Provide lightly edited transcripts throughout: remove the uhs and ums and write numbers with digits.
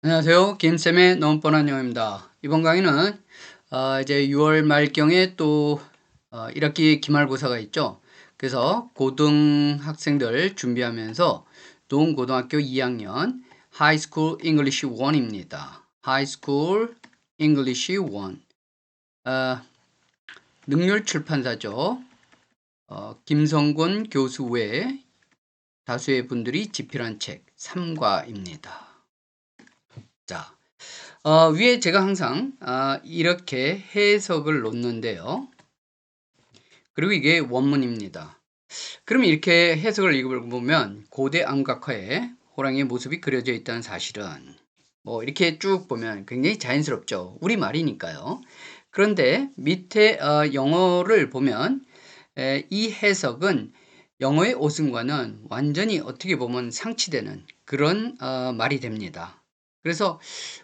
안녕하세요. 김쌤의 너무 뻔한 영어입니다. 이번 강의는 이제 6월 말경에 또 1학기 기말고사가 있죠. 그래서 고등학생들 준비하면서 동고등학교 2학년 하이스쿨 잉글리시 1입니다. 하이스쿨 잉글리시 1. 능률 출판사죠. 김성곤 교수 외에 다수의 분들이 집필한 책 3과입니다. 자, 위에 제가 항상 이렇게 해석을 놓는데요. 그리고 이게 원문입니다. 그러면 이렇게 해석을 읽어보면 고대 암각화에 호랑이의 모습이 그려져 있다는 사실은 뭐 이렇게 쭉 보면 굉장히 자연스럽죠. 우리말이니까요. 그런데 밑에 영어를 보면 이 해석은 영어의 오승과는 완전히 어떻게 보면 상치되는 그런 말이 됩니다. 그래서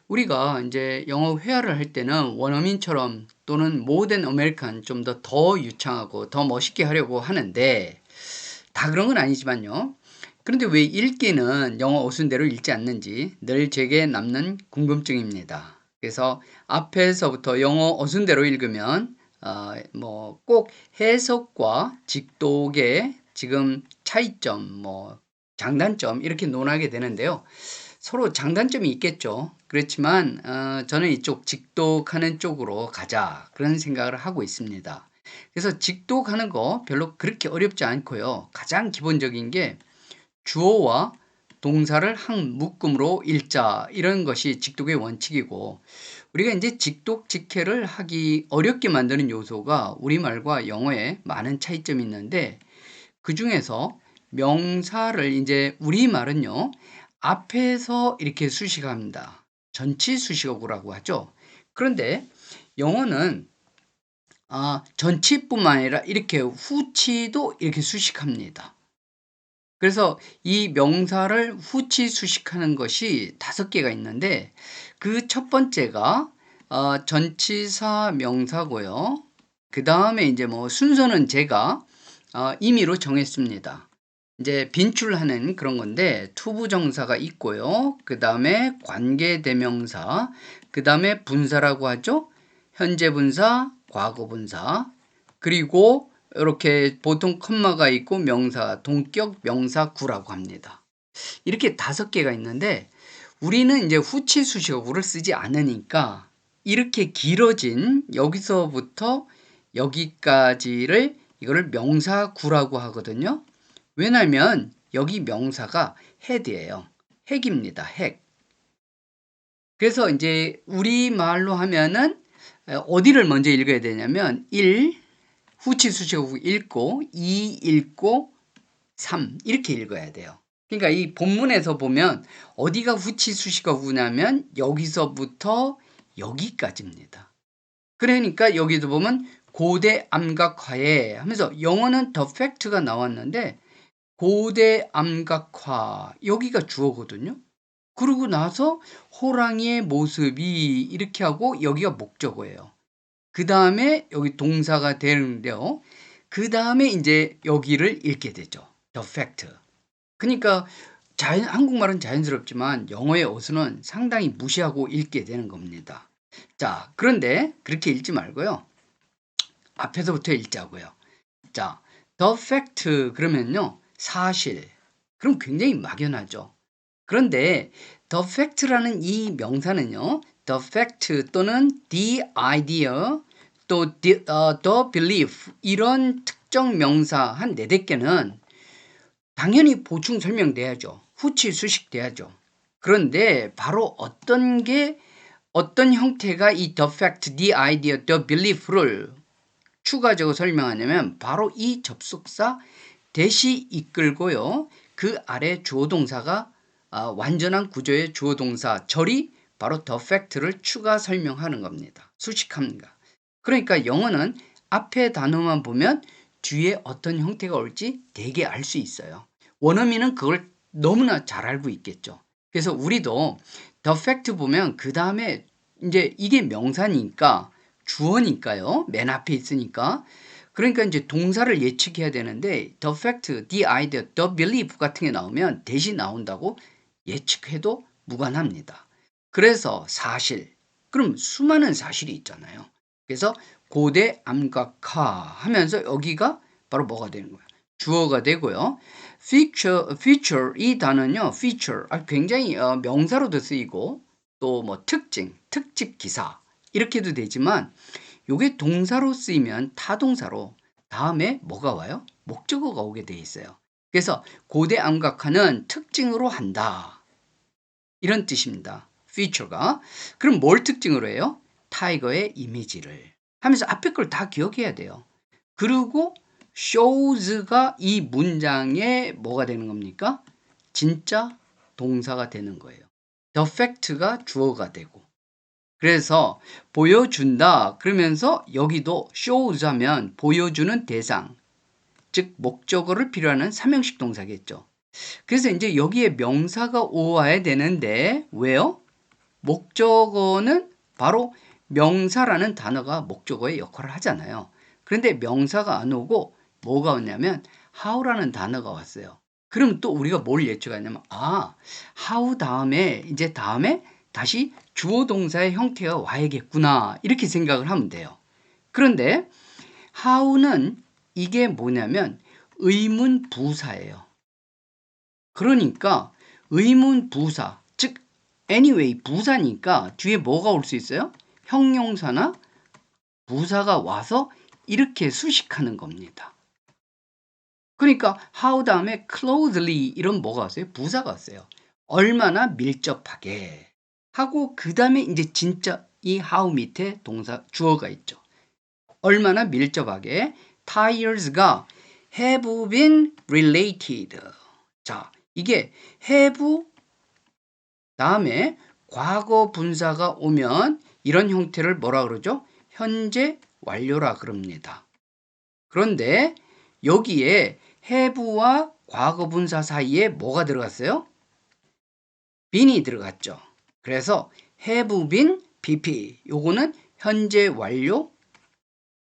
우리가 이제 영어 회화를 할 때는 원어민처럼 또는 모던 아메리칸 좀 더 유창하고 더 멋있게 하려고 하는데 다 그런 건 아니지만요. 그런데 왜 읽기는 영어 오순대로 읽지 않는지 늘 제게 남는 궁금증입니다. 그래서 앞에서부터 영어 오순대로 읽으면 뭐 꼭 해석과 직독의 지금 차이점, 뭐 장단점 이렇게 논하게 되는데요. 서로 장단점이 있겠죠. 그렇지만 저는 이쪽 직독하는 쪽으로 가자 그런 생각을 하고 있습니다. 그래서 직독하는 거 별로 그렇게 어렵지 않고요. 가장 기본적인 게 주어와 동사를 한 묶음으로 읽자 이런 것이 직독의 원칙이고 우리가 이제 직독 직해를 하기 어렵게 만드는 요소가 우리말과 영어에 많은 차이점이 있는데 그 중에서 명사를 이제 우리말은요 앞에서 이렇게 수식합니다. 전치 수식어구라고 하죠. 그런데 영어는 전치뿐만 아니라 이렇게 후치도 이렇게 수식합니다. 그래서 이 명사를 후치 수식하는 것이 5개가 있는데 그 첫 번째가 전치사 명사고요. 그 다음에 이제 뭐 순서는 제가 임의로 정했습니다. 이제 빈출하는 그런 건데 투부정사가 있고요. 그 다음에 관계대명사, 그 다음에 분사라고 하죠. 현재분사, 과거분사, 그리고 이렇게 보통 컴마가 있고 명사, 동격 명사구라고 합니다. 이렇게 5개가 있는데 우리는 이제 후치 수식어구를 쓰지 않으니까 이렇게 길어진 여기서부터 여기까지를 이거를 명사구라고 하거든요. 왜냐하면 여기 명사가 head이에요. 핵입니다. 핵. 그래서 이제 우리말로 하면은 어디를 먼저 읽어야 되냐면 1, 후치 수식어구 읽고 2 읽고 3 이렇게 읽어야 돼요. 그러니까 이 본문에서 보면 어디가 후치 수식어구냐면 여기서부터 여기까지입니다. 그러니까 여기도 보면 고대 암각화에 하면서 영어는 the fact가 나왔는데 고대 암각화 여기가 주어거든요. 그러고 나서 호랑이의 모습이 이렇게 하고 여기가 목적어예요. 그 다음에 여기 동사가 되는데요. 그 다음에 이제 여기를 읽게 되죠. the fact. 그러니까 한국말은 자연스럽지만 영어의 어순은 상당히 무시하고 읽게 되는 겁니다. 자, 그런데 그렇게 읽지 말고요. 앞에서부터 읽자고요. 자, the fact 그러면요. 사실. 그럼 굉장히 막연하죠. 그런데 the fact라는 이 명사는요. the fact 또는 the idea 또 the belief 이런 특정 명사 한 4-5개는 당연히 보충 설명돼야죠. 후치 수식돼야죠. 그런데 바로 어떤 형태가 이 the fact, the idea, the belief를 추가적으로 설명하냐면 바로 이 접속사 대시 이끌고요. 그 아래 주어동사가 완전한 구조의 주어동사 절이 바로 the fact를 추가 설명하는 겁니다. 수식합니다. 그러니까 영어는 앞에 단어만 보면 뒤에 어떤 형태가 올지 되게 알 수 있어요. 원어민은 그걸 너무나 잘 알고 있겠죠. 그래서 우리도 the fact 보면 그 다음에 이제 이게 명사니까 주어니까요. 맨 앞에 있으니까. 그러니까 이제 동사를 예측해야 되는데 the fact, the idea, the belief 같은 게 나오면 대신 나온다고 예측해도 무관합니다. 그래서 사실. 그럼 수많은 사실이 있잖아요. 그래서 고대 암각화 하면서 여기가 바로 뭐가 되는 거예요? 주어가 되고요. feature 이 단어는요. feature 굉장히 명사로도 쓰이고 또 뭐 특징, 특집 기사 이렇게도 되지만 요게 동사로 쓰이면 타동사로 다음에 뭐가 와요? 목적어가 오게 돼 있어요. 그래서 고대 암각화는 특징으로 한다. 이런 뜻입니다. feature가. 그럼 뭘 특징으로 해요? 타이거의 이미지를 하면서 앞에 걸 다 기억해야 돼요. 그리고 shows가 이 문장에 뭐가 되는 겁니까? 진짜 동사가 되는 거예요. the fact가 주어가 되고. 그래서 보여준다 그러면서 여기도 shows 하면 보여주는 대상, 즉 목적어를 필요하는 삼형식 동사겠죠. 그래서 이제 여기에 명사가 오와야 되는데 왜요? 목적어는 바로 명사라는 단어가 목적어의 역할을 하잖아요. 그런데 명사가 안 오고 뭐가 왔냐면 how라는 단어가 왔어요. 그럼 또 우리가 뭘 예측하냐면 how 다음에 이제 다음에 다시 주어 동사의 형태가 와야겠구나 이렇게 생각을 하면 돼요. 그런데 how는 이게 뭐냐면 의문 부사예요. 그러니까 의문 부사, 즉 anyway 부사니까 뒤에 뭐가 올 수 있어요? 형용사나 부사가 와서 이렇게 수식하는 겁니다. 그러니까 how 다음에 closely 이런 뭐가 왔어요? 부사가 왔어요. 얼마나 밀접하게 하고 그 다음에 이제 진짜 이 how 밑에 동사 주어가 있죠. 얼마나 밀접하게 tires가 have been related. 자, 이게 have 다음에 과거 분사가 오면 이런 형태를 뭐라 그러죠? 현재 완료라 그럽니다. 그런데 여기에 have와 과거 분사 사이에 뭐가 들어갔어요? been이 들어갔죠. 그래서 have been pp 요거는 현재 완료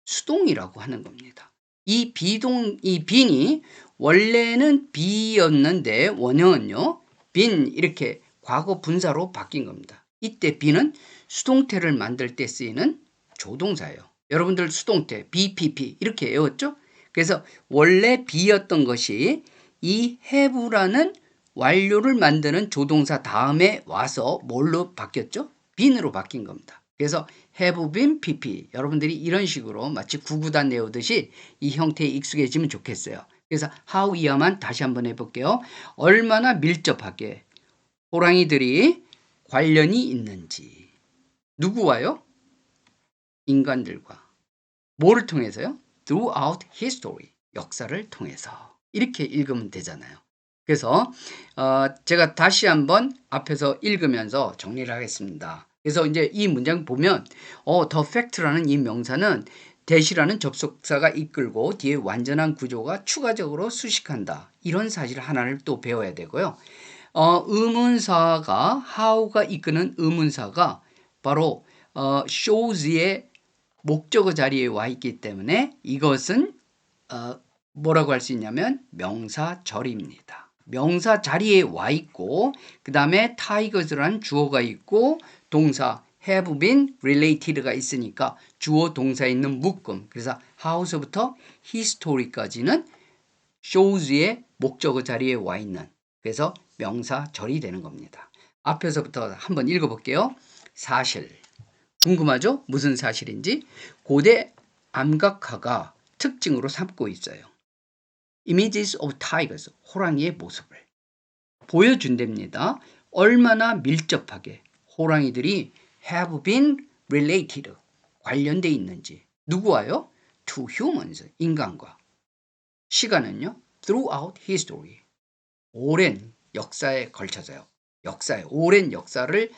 수동이라고 하는 겁니다. 이 been이 원래는 be였는데 원형은요. been 이렇게 과거 분사로 바뀐 겁니다. 이때 be는 수동태를 만들 때 쓰이는 조동사예요. 여러분들 수동태 BPP 이렇게 외웠죠? 그래서 원래 be였던 것이 이 have라는 완료를 만드는 조동사 다음에 와서 뭘로 바뀌었죠? been으로 바뀐 겁니다. 그래서 have been pp 여러분들이 이런 식으로 마치 구구단 외우듯이 이 형태에 익숙해지면 좋겠어요. 그래서 how 이하만 다시 한번 해볼게요. 얼마나 밀접하게 호랑이들이 관련이 있는지. 누구와요? 인간들과. 뭐를 통해서요? Throughout history. 역사를 통해서. 이렇게 읽으면 되잖아요. 그래서 제가 다시 한번 앞에서 읽으면서 정리를 하겠습니다. 그래서 이제 이 문장 보면 the fact라는 이 명사는 that이라는 접속사가 이끌고 뒤에 완전한 구조가 추가적으로 수식한다. 이런 사실 하나를 또 배워야 되고요. 의문사가 how가 이끄는 의문사가 바로 shows의 목적어 자리에 와 있기 때문에 이것은 뭐라고 할 수 있냐면 명사절입니다. 명사 자리에 와 있고 그 다음에 tigers라는 주어가 있고 동사 have been related가 있으니까 주어 동사 있는 묶음. 그래서 how서부터 history까지는 shows의 목적어 자리에 와 있는 그래서 명사절이 되는 겁니다. 앞에서부터 한번 읽어볼게요. 사실. 궁금하죠? 무슨 사실인지. 고대 암각화가 특징으로 삼고 있어요. Images of tigers, 호랑이의 모습을 보여준답니다. 얼마나 밀접하게 호랑이들이 have been related, 관련돼 있는지. 누구와요? To humans, 인간과. 시간은요? Throughout history, 오랜 역사에 걸쳐서요. 오랜 역사를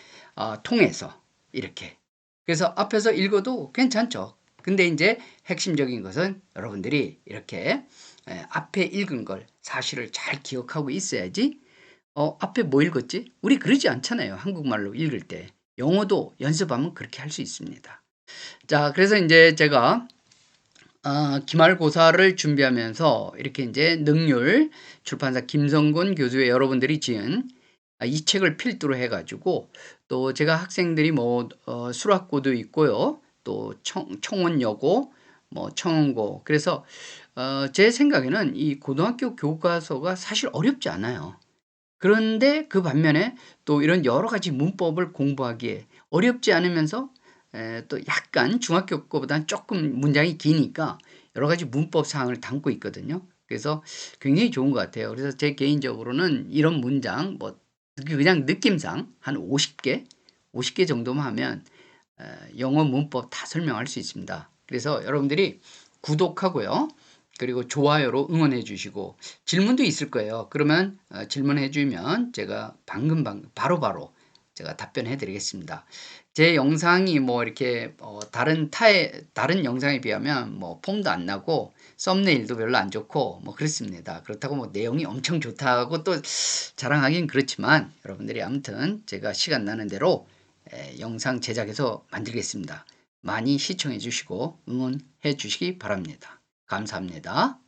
통해서 이렇게. 그래서 앞에서 읽어도 괜찮죠. 근데 이제 핵심적인 것은 여러분들이 이렇게 앞에 읽은 걸 사실을 잘 기억하고 있어야지. 앞에 뭐 읽었지? 우리 그러지 않잖아요. 한국말로 읽을 때. 영어도 연습하면 그렇게 할 수 있습니다. 자, 그래서 이제 제가 기말고사를 준비하면서 이렇게 이제 능률 출판사 김성곤 교수의 여러분들이 지은 이 책을 필두로 해 가지고 또 제가 학생들이 뭐 수락고도 있고요. 또 청원여고, 뭐 청원고. 그래서 제 생각에는 이 고등학교 교과서가 사실 어렵지 않아요. 그런데 그 반면에 또 이런 여러 가지 문법을 공부하기에 어렵지 않으면서 또 약간 중학교 거보다는 조금 문장이 기니까 여러 가지 문법 사항을 담고 있거든요. 그래서 굉장히 좋은 것 같아요. 그래서 제 개인적으로는 이런 문장 뭐 그냥 느낌상 한 50개, 50개 정도만 하면 영어 문법 다 설명할 수 있습니다. 그래서 여러분들이 구독하고요. 그리고 좋아요로 응원해 주시고 질문도 있을 거예요. 그러면 질문해 주면 제가 바로바로 제가 답변해 드리겠습니다. 제 영상이 뭐 이렇게 다른 영상에 비하면 뭐 폼도 안 나고 썸네일도 별로 안 좋고 뭐 그렇습니다. 그렇다고 뭐 내용이 엄청 좋다고 또 자랑하긴 그렇지만 여러분들이 아무튼 제가 시간 나는 대로 영상 제작해서 만들겠습니다. 많이 시청해 주시고 응원해 주시기 바랍니다. 감사합니다.